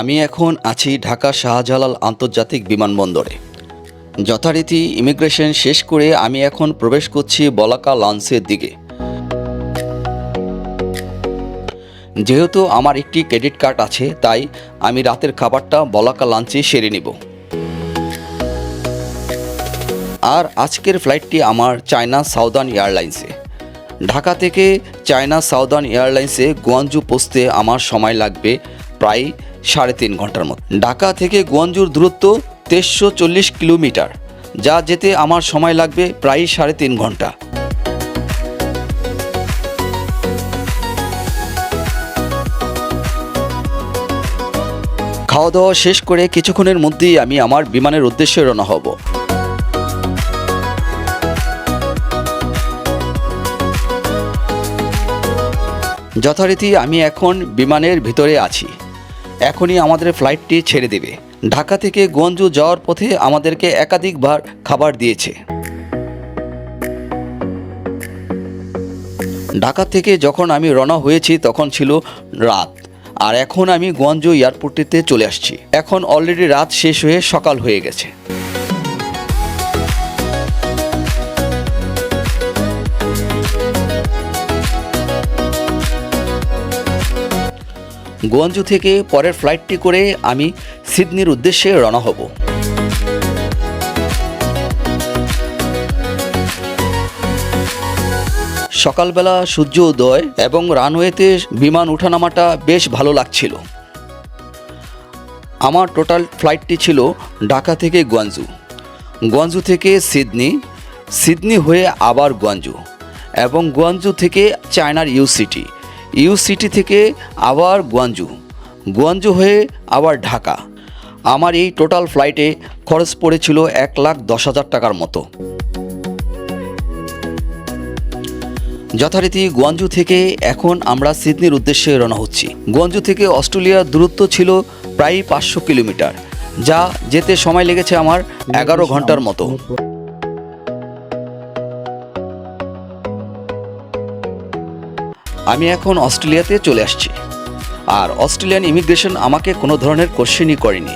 আমি এখন আছি ঢাকা শাহজালাল আন্তর্জাতিক বিমানবন্দরে। যথারীতি ইমিগ্রেশন শেষ করে আমি এখন প্রবেশ করছি বলাকা লঞ্চের দিকে। যেহেতু আমার একটি ক্রেডিট কার্ড আছে, তাই আমি রাতের খাবারটা বলাকা লঞ্চে সেরে নিব। আর আজকের ফ্লাইটটি আমার চায়না সাউদার্ন এয়ারলাইন্সে। ঢাকা থেকে চায়না সাউদার্ন এয়ারলাইন্সে গুয়াঞ্জু পৌঁছতে আমার সময় লাগবে প্রায় 3.5 ঘন্টার মতো। ঢাকা থেকে গুয়াঞ্জুর দূরত্ব 2340 কিলোমিটার, যা যেতে আমার সময় লাগবে প্রায় 3.5 ঘন্টা। খাওয়া দাওয়া শেষ করে কিছুক্ষণের মধ্যেই আমি আমার বিমানের উদ্দেশ্যে রওনা হব। যথারীতি আমি এখন বিমানের ভিতরে আছি। এখনই আমাদের ফ্লাইটটি ছেড়ে দেবে। ঢাকা থেকে গুয়াঞ্জু যাওয়ার পথে আমাদেরকে একাধিকবার খাবার দিয়েছে। ঢাকা থেকে যখন আমি রওনা হয়েছি তখন ছিল রাত, আর এখন আমি গুয়াঞ্জু এয়ারপোর্টটিতে চলে আসছি। এখন অলরেডি রাত শেষ হয়ে সকাল হয়ে গেছে। গুয়াঞ্জু থেকে পরের ফ্লাইটটি করে আমি সিডনির উদ্দেশ্যে রওনা হব। সকালবেলা সূর্য উদয় এবং রানওয়েতে বিমান ওঠানামাটা বেশ ভালো লাগছিল। আমার টোটাল ফ্লাইটটি ছিল ঢাকা থেকে গুয়াঞ্জু, গুয়াঞ্জু থেকে সিডনি, সিডনি হয়ে আবার গুয়াঞ্জু, এবং গুয়াঞ্জু থেকে চায়নার ইউ সিটি থেকে আবার গুয়াঞ্জু, গুয়াঞ্জু হয়ে আবার ঢাকা। আমার এই টোটাল ফ্লাইটে খরচ পড়েছিল 1,10,000 টাকার মতো। যথারীতি গুয়াঞ্জু থেকে এখন আমরা সিডনির উদ্দেশ্যে রওনা হচ্ছি। গুয়াঞ্জু থেকে অস্ট্রেলিয়ার দূরত্ব ছিল প্রায় 500 কিলোমিটার, যা যেতে সময় লেগেছে আমার 11 ঘন্টার মতো। আমি এখন অস্ট্রেলিয়াতে চলে আসছি। আর অস্ট্রেলিয়ান ইমিগ্রেশন আমাকে কোনো ধরনের কোশ্চেনই করেনি।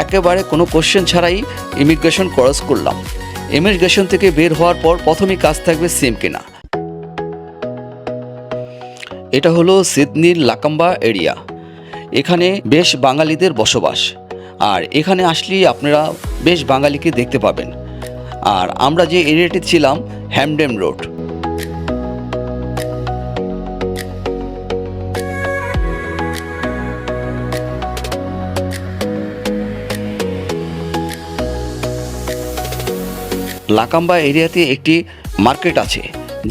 একেবারে কোনো কোশ্চেন ছাড়াই ইমিগ্রেশন ক্রস করলাম। ইমিগ্রেশন থেকে বের হওয়ার পর প্রথমেই কাজ থাকবে সিম কেনা। এটা হলো সিডনির লাকাম্বা এরিয়া। এখানে বেশ বাঙালিদের বসবাস, আর এখানে আসলেই আপনারা বেশ বাঙালিকে দেখতে পাবেন। আর আমরা যে এরিয়াতে ছিলাম হ্যামডেন রোড। লাকাম্বা এরিয়াতে একটি মার্কেট আছে,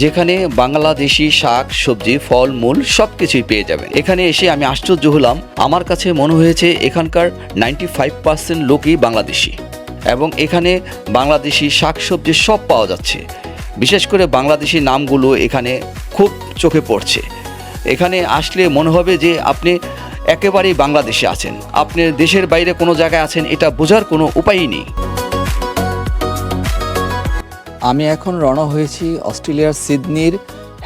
যেখানে বাংলাদেশি শাক সবজি ফল মূল সব কিছুই পেয়ে যাবেন। এখানে এসে আমি আশ্চর্য হলাম। আমার কাছে মনে হয়েছে এখানকার 95% লোকই বাংলাদেশি, এবং এখানে বাংলাদেশি শাক সবজি সব পাওয়া যাচ্ছে। বিশেষ করে বাংলাদেশি নামগুলো এখানে খুব চোখে পড়ছে। এখানে আসলে মনে হবে যে আপনি একেবারেই বাংলাদেশে আছেন, আপনি দেশের বাইরে কোনো জায়গায় আছেন এটা বোঝার কোনো উপায়ই নেই। আমি এখন রওনা হয়েছি অস্ট্রেলিয়ার সিডনির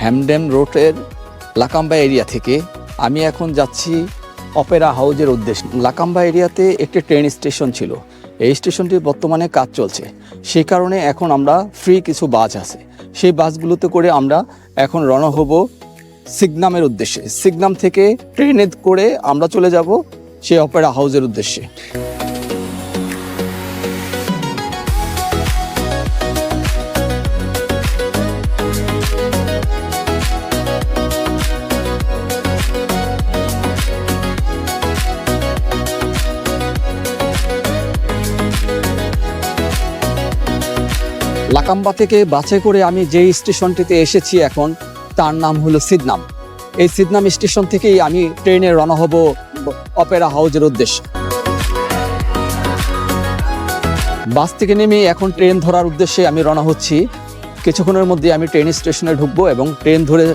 হ্যামডেন রোডের লাকাম্বা এরিয়া থেকে। আমি এখন যাচ্ছি অপেরা হাউজের উদ্দেশ্যে। লাকাম্বা এরিয়াতে একটি ট্রেন স্টেশন ছিল, এই স্টেশনটি বর্তমানে কাজ চলছে। সেই কারণে এখন আমরা ফ্রি কিছু বাস আছে, সেই বাসগুলোতে করে আমরা এখন রওনা হব সিগনামের উদ্দেশ্যে। সিগনাম থেকে ট্রেনে করে আমরা চলে যাব সেই অপেরা হাউজের উদ্দেশ্যে। লাকাম্বা থেকে বাসে করে আমি যেই স্টেশনটিতে এসেছি এখন, তার নাম হলো সিদনাম। এই সিদনাম স্টেশন থেকেই আমি ট্রেনে রওনা হব অপেরা হাউজের উদ্দেশ্যে। বাস থেকে নেমে এখন ট্রেন ধরার উদ্দেশ্যে আমি রওনা হচ্ছি। কিছুক্ষণের মধ্যে আমি ট্রেন স্টেশনে ঢুকবো এবং ট্রেন ধরে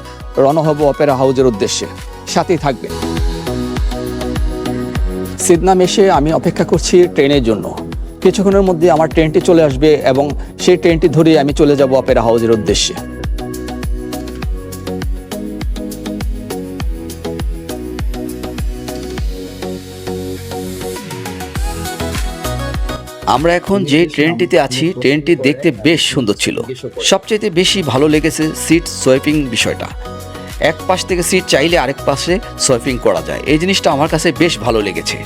রওনা হব অপেরা হাউজের উদ্দেশ্যে। সাথেই থাকবে। সিদনাম এসে আমি অপেক্ষা করছি ট্রেনের জন্য। কিছুক্ষণের মধ্যে আমার ট্রেনটি চলে আসবে এবং সেই ট্রেনটি ধরে আমি চলে যাব অপেরা হাউজের উদ্দেশ্যে। আমরা এখন যে ট্রেনটিতে আছি, ট্রেনটি দেখতে বেশ সুন্দর ছিল। সবচেয়ে বেশি ভালো লেগেছে সিট সোয়াইপিং বিষয়টা। এক পাশ থেকে সিট চাইলে আরেক পাশে সোয়াইপিং করা যায়, এই জিনিসটা আমার কাছে বেশ ভালো লেগেছে।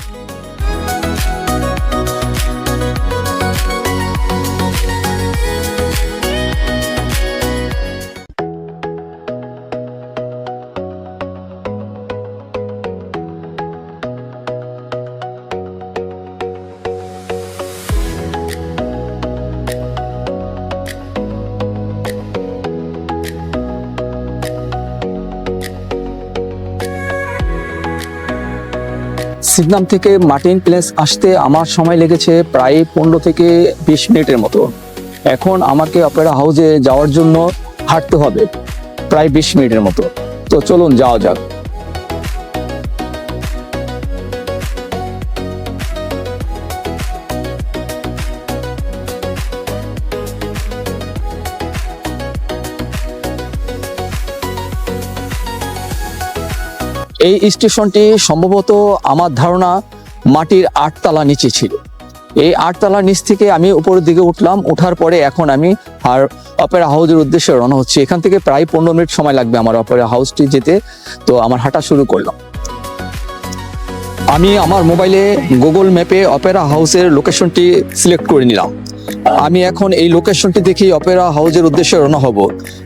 সিদনাম থেকে মার্টিন প্লেস আসতে আমার সময় লেগেছে প্রায় 15 থেকে 20 মিনিটের মতো। এখন আমাকে অপেরা হাউজে যাওয়ার জন্য হাঁটতে হবে প্রায় 20 মিনিটের মতো। তো চলুন যাওয়া যাক। এই স্টেশনটি সম্ভবত আমার ধারণা মাটির 8 তলা নিচে ছিল। এই 8 তলার নিচ থেকে আমি উপরের দিকে উঠলাম। ওঠার পরে এখন আমি আর অপেরা হাউজের উদ্দেশ্যে রওনা হচ্ছি। এখান থেকে প্রায় 15 মিনিট সময় লাগবে আমার অপেরা হাউসটি যেতে। তো আমার হাঁটা শুরু করলাম। আমি আমার মোবাইলে গুগল ম্যাপে অপেরা হাউসের লোকেশনটি সিলেক্ট করে নিলাম। আমি এখন এই লোকেশনটি দেখেই অপেরা হাউজের উদ্দেশ্যে রওনা হব।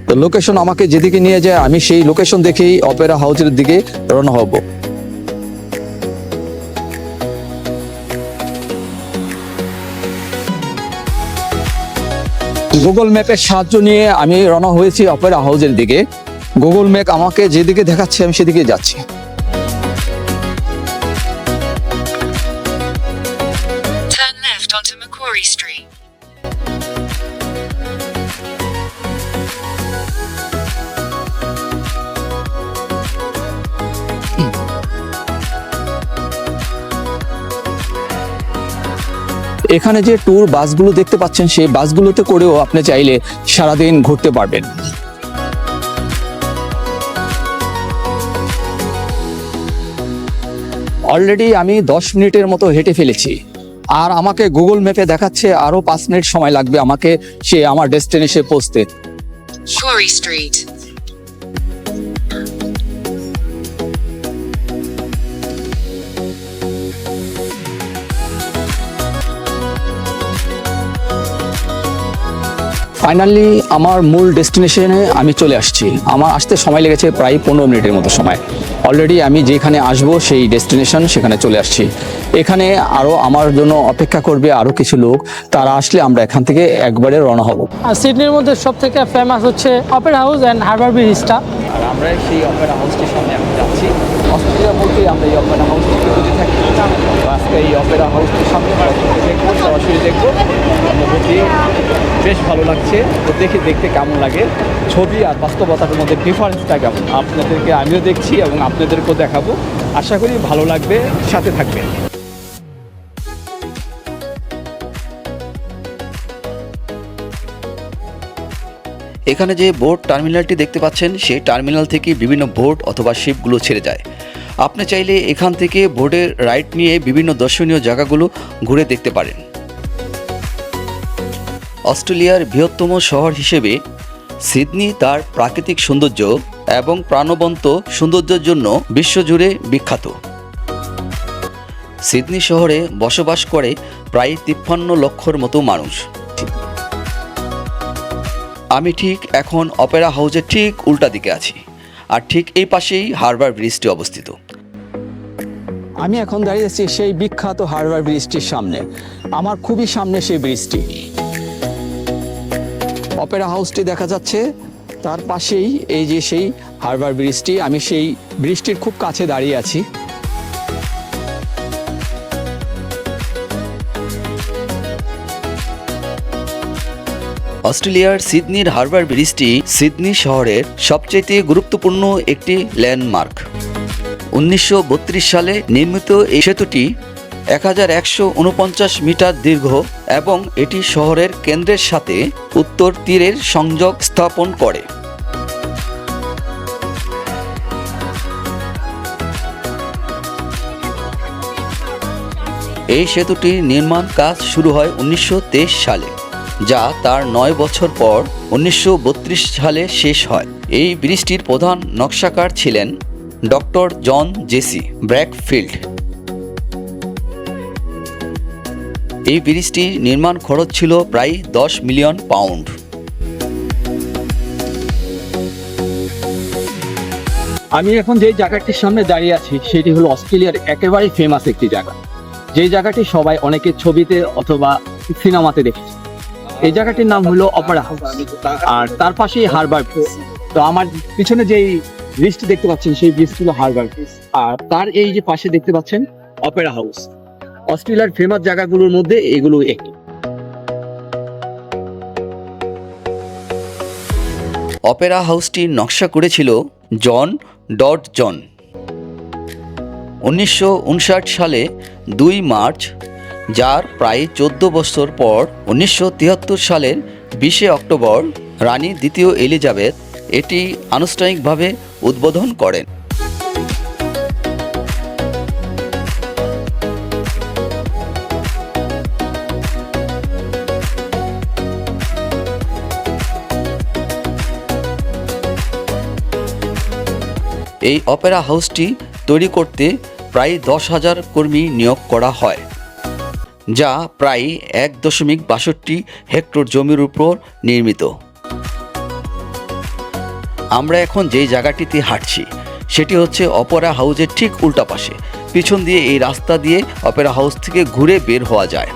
তো লোকেশন আমাকে যেদিকে নিয়ে যায় আমি সেই লোকেশন দেখেই অপেরা হাউসের দিকে রওনা হব। গুগল ম্যাপের সাহায্য নিয়ে আমি রওনা হয়েছি অপেরা হাউসের দিকে। গুগল ম্যাপ আমাকে যেদিকে দেখাচ্ছে আমি সেদিকে যাচ্ছি। Turn left onto Macquarie Street. এখানে যে ট্যুর বাসগুলো দেখতে পাচ্ছেন, সেই বাসগুলোতে করেও আপনি চাইলে সারাদিন ঘুরতে পারবেন। অলরেডি আমি 10 মিনিটের মতো হেঁটে ফেলেছি, আর আমাকে গুগল ম্যাপে দেখাচ্ছে আরো 5 মিনিট সময় লাগবে আমাকে আমার ডেস্টিনেশনে পৌঁছতে। Macquarie Street. ফাইনালি আমার মূল ডেস্টিনেশনে আমি চলে আসছি। আমার আসতে সময় লেগেছে প্রায় 15 মিনিটের মতো সময়। অলরেডি আমি যেখানে আসব সেই ডেস্টিনেশন সেখানে চলে আসছি। এখানে আরও আমার জন্য অপেক্ষা করবে আরও কিছু লোক। তারা আসলে আমরা এখান থেকে একবারে রওনা হব। আর সিডনির মধ্যে সব থেকে ফেমাস হচ্ছে অপেরা হাউস অ্যান্ড হারবার ব্রিজটা। আর আমরা সেই অপেরা হাউসটির সামনে এখন যাচ্ছি। অস্ট্রেলিয়া বলতে আমরা এই অপেরা হাউসটিকে বুঝে থাকি। আজকে এই অপেরা হাউসটির সামনে দেখবো, সরাসরি দেখবো। অনুভূতি বেশ ভালো লাগছে। তো দেখতে কেমন লাগে, ছবি আর বাস্তবতার মধ্যে ডিফারেন্সটা কেমন আপনাদেরকে আমিও দেখছি এবং আপনাদেরকেও দেখাবো। আশা করি ভালো লাগবে, সাথে থাকবেন। এখানে যে বোট টার্মিনালটি দেখতে পাচ্ছেন, সেই টার্মিনাল থেকে বিভিন্ন বোট অথবা শিপগুলো ছেড়ে যায়। আপনি চাইলে এখান থেকে বোটের রাইড নিয়ে বিভিন্ন দর্শনীয় জায়গাগুলো ঘুরে দেখতে পারেন। অস্ট্রেলিয়ার বৃহত্তম শহর হিসেবে সিডনি তার প্রাকৃতিক সৌন্দর্য এবং প্রাণবন্ত সৌন্দর্যের জন্য বিশ্বজুড়ে বিখ্যাত। সিডনি শহরে বসবাস করে প্রায় 53 লক্ষর মতো মানুষ। আমি ঠিক এখন অপেরা হাউসের ঠিক উল্টা দিকে আছি, আর ঠিক এই পাশেই হারবার ব্রিজটি অবস্থিত। আমি এখন দাঁড়িয়ে আছি সেই বিখ্যাত হারবার ব্রিজটির সামনে। আমার খুবই সামনে সেই ব্রিজটি। অপেরা হাউসটি দেখা যাচ্ছে, তার পাশেই এই যে সেই হারবার ব্রিজটি। আমি সেই ব্রিজটির খুব কাছে দাঁড়িয়ে আছি। অস্ট্রেলিয়ার সিডনির হারবার ব্রিজটি সিডনি শহরের সবচেয়ে গুরুত্বপূর্ণ একটি ল্যান্ডমার্ক। 1932 সালে নির্মিত এই সেতুটি 1149 মিটার দীর্ঘ এবং এটি শহরের কেন্দ্রের সাথে উত্তর তীরের সংযোগ স্থাপন করে। এই সেতুটির নির্মাণ কাজ শুরু হয় 1923 সালে, যা তার 9 বছর পর 1932 সালে শেষ হয়। এই ব্রিজটির প্রধান নকশাকার ছিলেন ডক্টর জন জেসি ব্র্যাকফিল্ড। এই ব্রিজটির নির্মাণ খরচ ছিল প্রায় 10 মিলিয়ন পাউন্ড। আমি এখন যে জায়গাটির সামনে দাঁড়িয়ে আছি সেটি হলো অস্ট্রেলিয়ার একেবারে ফেমাস একটি জায়গা, যে জায়গাটি সবাই অনেকের ছবিতে অথবা সিনেমাতে দেখেছে। এই জায়গাটির নাম হলো অপেরা হাউস, আর তার পাশেই হারবার ব্রিজ। তো আমার পিছনে যেই ব্রিজটি দেখতে পাচ্ছেন সেই ব্রিজটি হলো হারবার ব্রিজ, আর তার এই যে পাশে দেখতে পাচ্ছেন অপেরা হাউস। অস্ট্রেলিয়ার ফেমাস জায়গাগুলোর মধ্যে এগুলো একটি। অপেরা হাউসটির নকশা করেছিল জন ডডজন। 1959 সালে 2 মার্চ, যার প্রায় 14 বছর পর 1973 সালের 20 অক্টোবর রানী দ্বিতীয় এলিজাবেথ এটি আনুষ্ঠানিকভাবে উদ্বোধন করেন। এই অপেরা হাউসটি তৈরি করতে প্রায় 10,000 কর্মী নিয়োগ করা হয়, যা প্রায় 1.62 হেক্টর জমির উপর নির্মিত। আমরা এখন যেই জায়গাটিতে হাঁটছি সেটি হচ্ছে অপেরা হাউসের ঠিক উল্টা পাশে। পিছন দিয়ে এই রাস্তা দিয়ে অপেরা হাউস থেকে ঘুরে বের হওয়া যায়।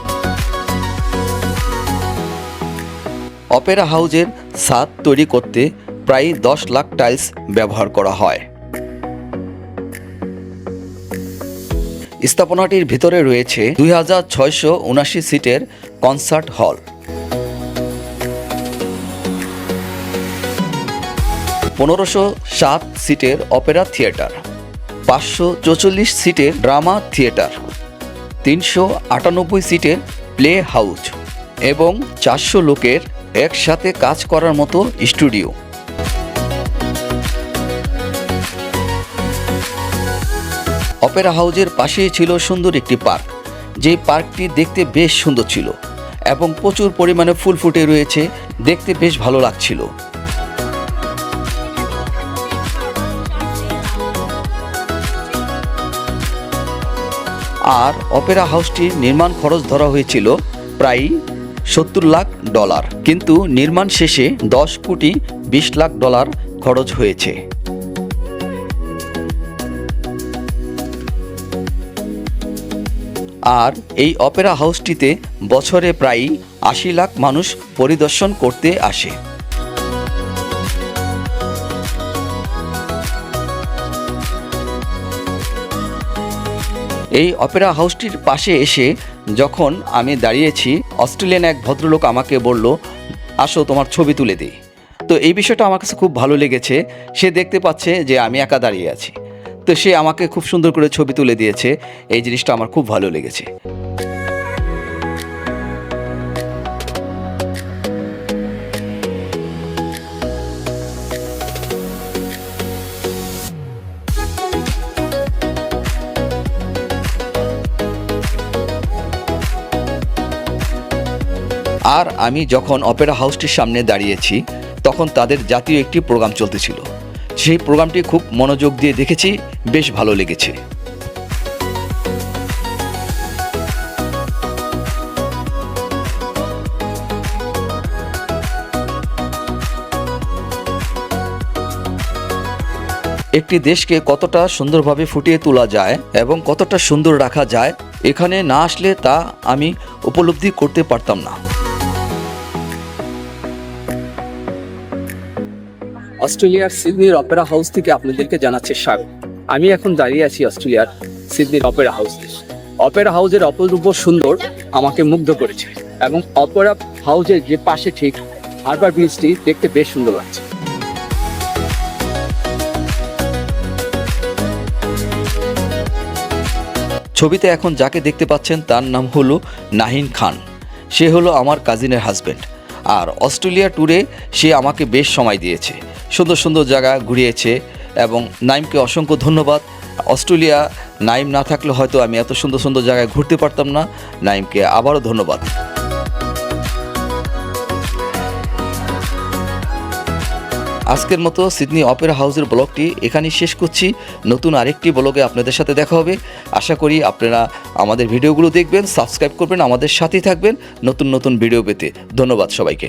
অপেরা হাউসের ছাদ তৈরি করতে প্রায় 10 লাখ টাইলস ব্যবহার করা হয়। স্থাপনাটির ভিতরে রয়েছে 2679 সিটের কনসার্ট হল, 1507 সিটের অপেরা থিয়েটার, 544 সিটের ড্রামা থিয়েটার, 398 সিটের প্লে হাউস এবং 400 লোকের একসাথে কাজ করার মতো স্টুডিও। অপেরা হাউসের পাশেই ছিল সুন্দর একটি পার্ক, যেই পার্কটি দেখতে বেশ সুন্দর ছিল এবং প্রচুর পরিমাণে ফুল ফুটে রয়েছে, দেখতে বেশ ভালো লাগছিল। আর অপেরা হাউসটির নির্মাণ খরচ ধরা হয়েছিল প্রায় $70 লাখ, কিন্তু নির্মাণ শেষে $10.20 লাখ খরচ হয়েছে। আর এই অপেরা হাউসটিতে বছরে প্রায় 80 লাখ মানুষ পরিদর্শন করতে আসে। এই অপেরা হাউসটির পাশে এসে যখন আমি দাঁড়িয়েছি, অস্ট্রেলিয়ান এক ভদ্রলোক আমাকে বলল, আসো তোমার ছবি তুলে দিই। তো এই বিষয়টা আমার কাছে খুব ভালো লেগেছে। সে দেখতে পাচ্ছে যে আমি একা দাঁড়িয়ে আছি, তো সে আমাকে খুব সুন্দর করে ছবি তুলে দিয়েছে। এই জিনিসটা আমার খুব ভালো লেগেছে। আর আমি যখন অপেরা হাউসটির সামনে দাঁড়িয়েছি তখন তাদের জাতীয় একটি প্রোগ্রাম চলতেছিল। সেই প্রোগ্রামটি খুব মনোযোগ দিয়ে দেখেছি, বেশ ভালো লেগেছে। একটি দেশকে কতটা সুন্দরভাবে ফুটিয়ে তোলা যায় এবং কতটা সুন্দর রাখা যায়, এখানে না আসলে তা আমি উপলব্ধি করতে পারতাম না। অস্ট্রেলিয়ার সিডনির অপেরা হাউস থেকে আপনাদেরকে জানাচ্ছি স্বাগত। আমি এখন দাঁড়িয়ে আছি অস্ট্রেলিয়ার সিডনির অপেরা হাউসে। অপেরা হাউসের অপরূপ সুন্দর আমাকে মুগ্ধ করেছে এবং অপেরা হাউসের যে পাশে ঠিক হারবার ব্রিজটি দেখতে বেশ সুন্দর লাগছে। ছবিতে এখন যাকে দেখতে পাচ্ছেন তার নাম হলো নাহিন খান। সে হলো আমার কাজিনের হাজব্যান্ড। আর অস্ট্রেলিয়া ট্যুরে সে আমাকে বেশ সময় দিয়েছে, সুন্দর সুন্দর জায়গা ঘুরিয়েছে এবং নাইমকে অসংখ্য ধন্যবাদ। অস্ট্রেলিয়া নাইম না থাকলে হয়তো আমি এত সুন্দর সুন্দর জায়গায় ঘুরতে পারতাম না। নাইমকে আবারও ধন্যবাদ। আজকের মতো সিডনি অপেরা হাউসের ব্লগটি এখানেই শেষ করছি। নতুন আরেকটি ব্লগে আপনাদের সাথে দেখা হবে। আশা করি আপনারা আমাদের ভিডিওগুলো দেখবেন, সাবস্ক্রাইব করবেন, আমাদের সাথেই থাকবেন নতুন নতুন ভিডিও পেতে। ধন্যবাদ সবাইকে।